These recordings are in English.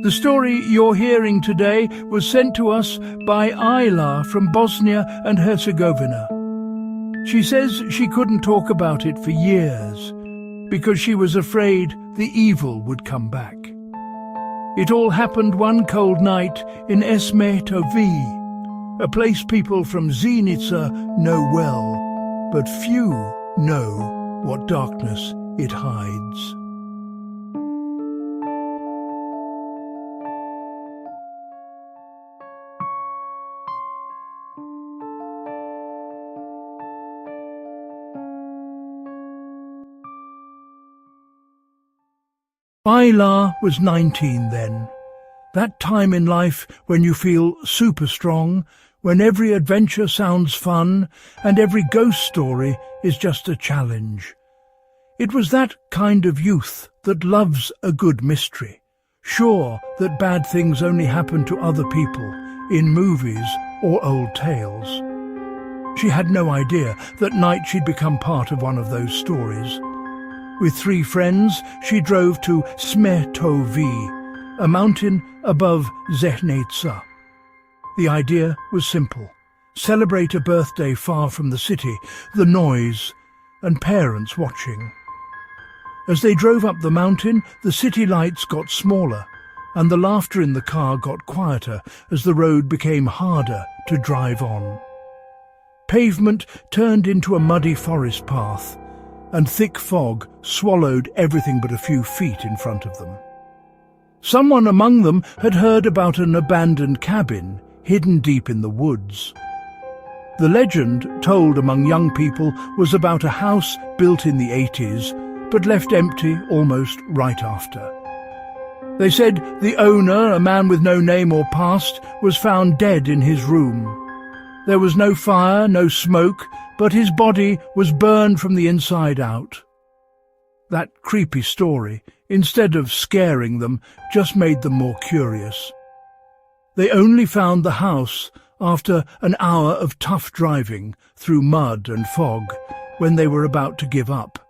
The story you're hearing today was sent to us by Ajla from Bosnia and Herzegovina. She says she couldn't talk about it for years because she was afraid the evil would come back. It all happened one cold night in Smetovi, a place people from Zenica know well, but few know what darkness it hides. Ajla was 19 then. That time in life when you feel super strong, when every adventure sounds fun and every ghost story is just a challenge. It was that kind of youth that loves a good mystery, sure that bad things only happen to other people, in movies or old tales. She had no idea that night she'd become part of one of those stories. With 3 friends, she drove to Smetovi, a mountain above Zenica. The idea was simple: celebrate a birthday far from the city, the noise, and parents watching. As they drove up the mountain, the city lights got smaller, and the laughter in the car got quieter as the road became harder to drive on. Pavement turned into a muddy forest path, and thick fog swallowed everything but a few feet in front of them. Someone among them had heard about an abandoned cabin hidden deep in the woods. The legend told among young people was about a house built in the 80s, but left empty almost right after. They said the owner, a man with no name or past, was found dead in his room. There was no fire, no smoke, but his body was burned from the inside out. That creepy story, instead of scaring them, just made them more curious. They only found the house after an hour of tough driving through mud and fog, when they were about to give up.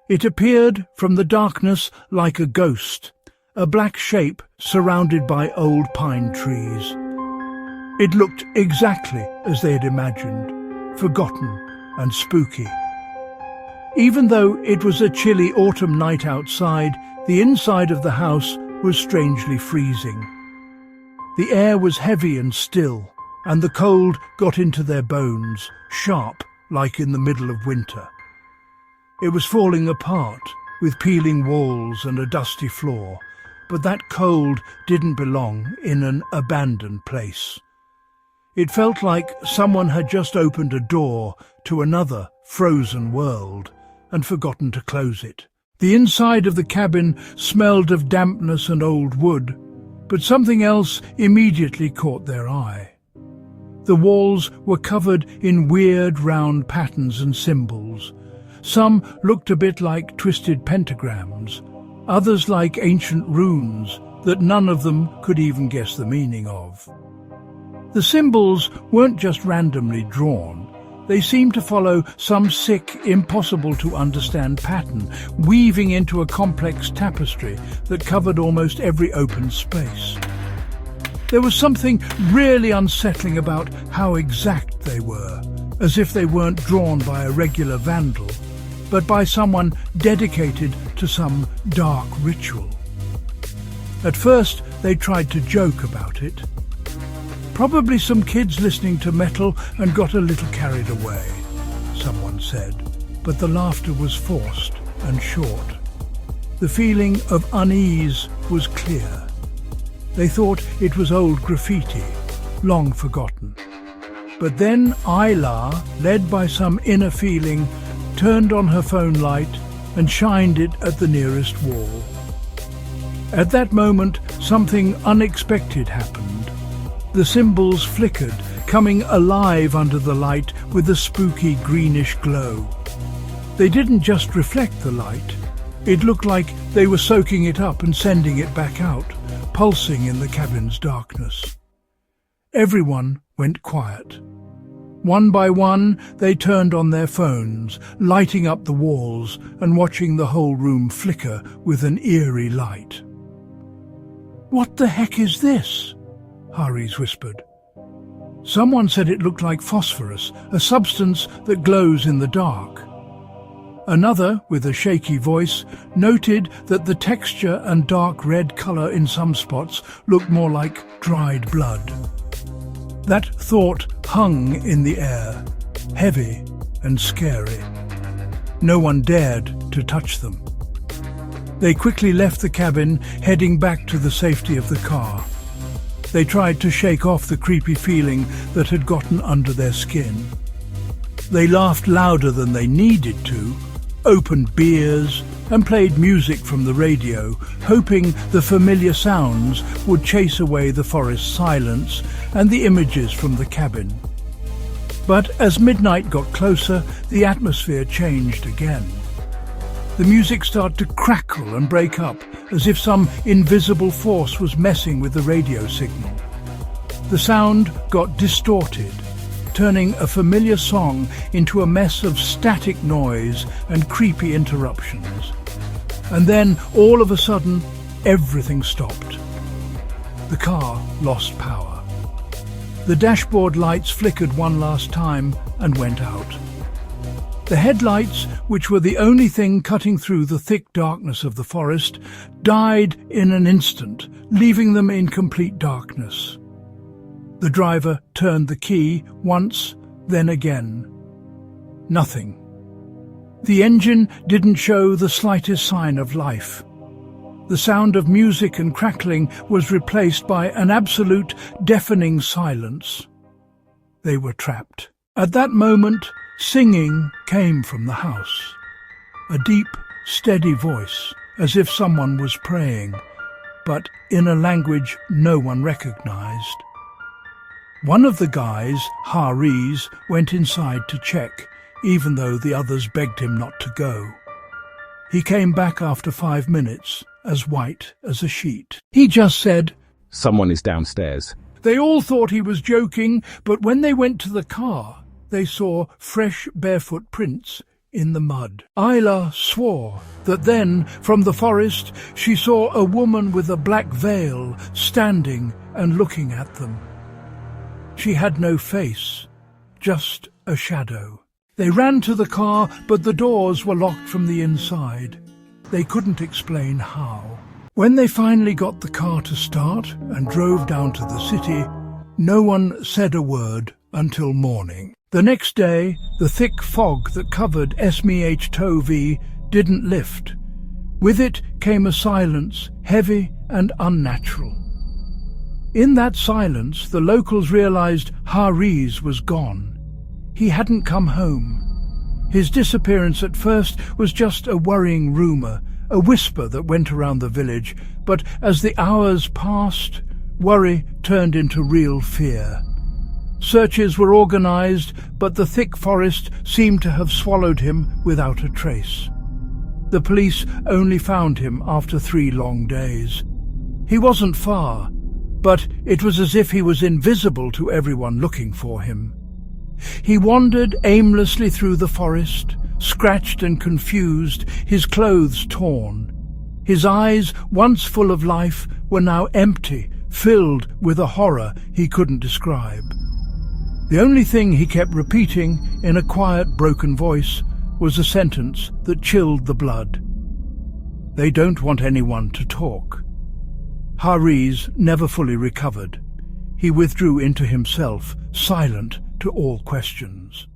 It appeared from the darkness like a ghost, a black shape surrounded by old pine trees. It looked exactly as they had imagined, forgotten and spooky. Even though it was a chilly autumn night outside, the inside of the house was strangely freezing. The air was heavy and still, and the cold got into their bones, sharp like in the middle of winter. It was falling apart, with peeling walls and a dusty floor, but that cold didn't belong in an abandoned place. It felt like someone had just opened a door to another frozen world and forgotten to close it. The inside of the cabin smelled of dampness and old wood, but something else immediately caught their eye. The walls were covered in weird round patterns and symbols. Some looked a bit like twisted pentagrams, others like ancient runes that none of them could even guess the meaning of. The symbols weren't just randomly drawn. They seemed to follow some sick, impossible-to-understand pattern, weaving into a complex tapestry that covered almost every open space. There was something really unsettling about how exact they were, as if they weren't drawn by a regular vandal, but by someone dedicated to some dark ritual. At first, they tried to joke about it. Probably some kids listening to metal and got a little carried away, someone said, but the laughter was forced and short. The feeling of unease was clear. They thought it was old graffiti, long forgotten. But then Ajla, led by some inner feeling, turned on her phone light and shined it at the nearest wall. At that moment, something unexpected happened. The symbols flickered, coming alive under the light with a spooky greenish glow. They didn't just reflect the light. It looked like they were soaking it up and sending it back out, pulsing in the cabin's darkness. Everyone went quiet. One by one, they turned on their phones, lighting up the walls and watching the whole room flicker with an eerie light. "What the heck is this?" Haris whispered. Someone said it looked like phosphorus, a substance that glows in the dark. Another, with a shaky voice, noted that the texture and dark red colour in some spots looked more like dried blood. That thought hung in the air, heavy and scary. No one dared to touch them. They quickly left the cabin, heading back to the safety of the car. They tried to shake off the creepy feeling that had gotten under their skin. They laughed louder than they needed to, opened beers, and played music from the radio, hoping the familiar sounds would chase away the forest silence and the images from the cabin. But as midnight got closer, the atmosphere changed again. The music started to crackle and break up, as if some invisible force was messing with the radio signal. The sound got distorted, turning a familiar song into a mess of static noise and creepy interruptions. And then, all of a sudden, everything stopped. The car lost power. The dashboard lights flickered one last time and went out. The headlights, which were the only thing cutting through the thick darkness of the forest, died in an instant, leaving them in complete darkness. The driver turned the key once, then again. Nothing. The engine didn't show the slightest sign of life. The sound of music and crackling was replaced by an absolute, deafening silence. They were trapped. At that moment, singing came from the house. A deep, steady voice, as if someone was praying, but in a language no one recognized. One of the guys, Haris, went inside to check, even though the others begged him not to go. He came back after 5 minutes, as white as a sheet. He just said, "Someone is downstairs." They all thought he was joking, but when they went to the car, they saw fresh barefoot prints in the mud. Ajla swore that then, from the forest, she saw a woman with a black veil standing and looking at them. She had no face, just a shadow. They ran to the car, but the doors were locked from the inside. They couldn't explain how. When they finally got the car to start and drove down to the city, no one said a word until morning. The next day, the thick fog that covered Smetovi didn't lift. With it came a silence, heavy and unnatural. In that silence, the locals realized Haris was gone. He hadn't come home. His disappearance at first was just a worrying rumor, a whisper that went around the village, but as the hours passed, worry turned into real fear. Searches were organized, but the thick forest seemed to have swallowed him without a trace. The police only found him after 3 long days. He wasn't far, but it was as if he was invisible to everyone looking for him. He wandered aimlessly through the forest, scratched and confused, his clothes torn. His eyes, once full of life, were now empty, filled with a horror he couldn't describe. The only thing he kept repeating in a quiet, broken voice was a sentence that chilled the blood. "They don't want anyone to talk." Haris never fully recovered. He withdrew into himself, silent to all questions.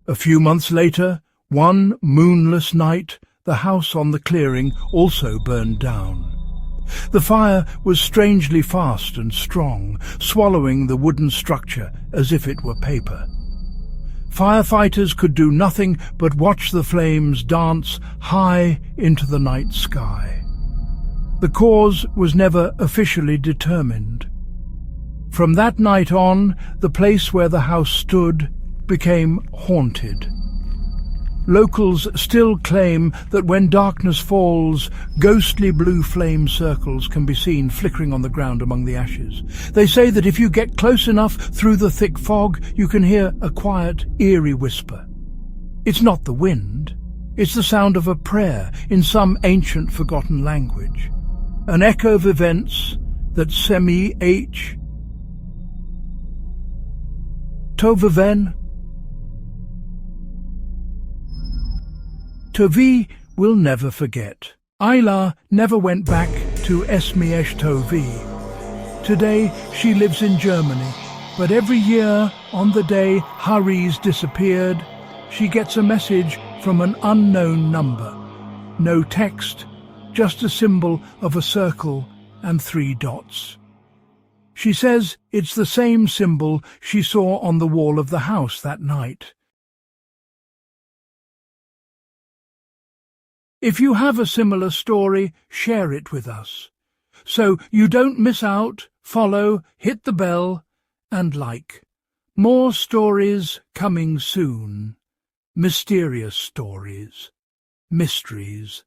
A few months later, one moonless night, the house on the clearing also burned down. The fire was strangely fast and strong, swallowing the wooden structure as if it were paper. Firefighters could do nothing but watch the flames dance high into the night sky. The cause was never officially determined. From that night on, the place where the house stood became haunted. Locals still claim that when darkness falls, ghostly blue flame circles can be seen flickering on the ground among the ashes. They say that if you get close enough through the thick fog, you can hear a quiet, eerie whisper. It's not the wind. It's the sound of a prayer in some ancient, forgotten language. an echo of events that ZENICA BiH Tovi will never forget. Ajla never went back to Smetovi. Today she lives in Germany, but every year on the day Hari's disappeared, she gets a message from an unknown number. No text, just a symbol of a circle and 3 dots. She says it's the same symbol she saw on the wall of the house that night. If you have a similar story, share it with us. So you don't miss out, follow, hit the bell, and like. More stories coming soon. Mysterious stories. Mysteries.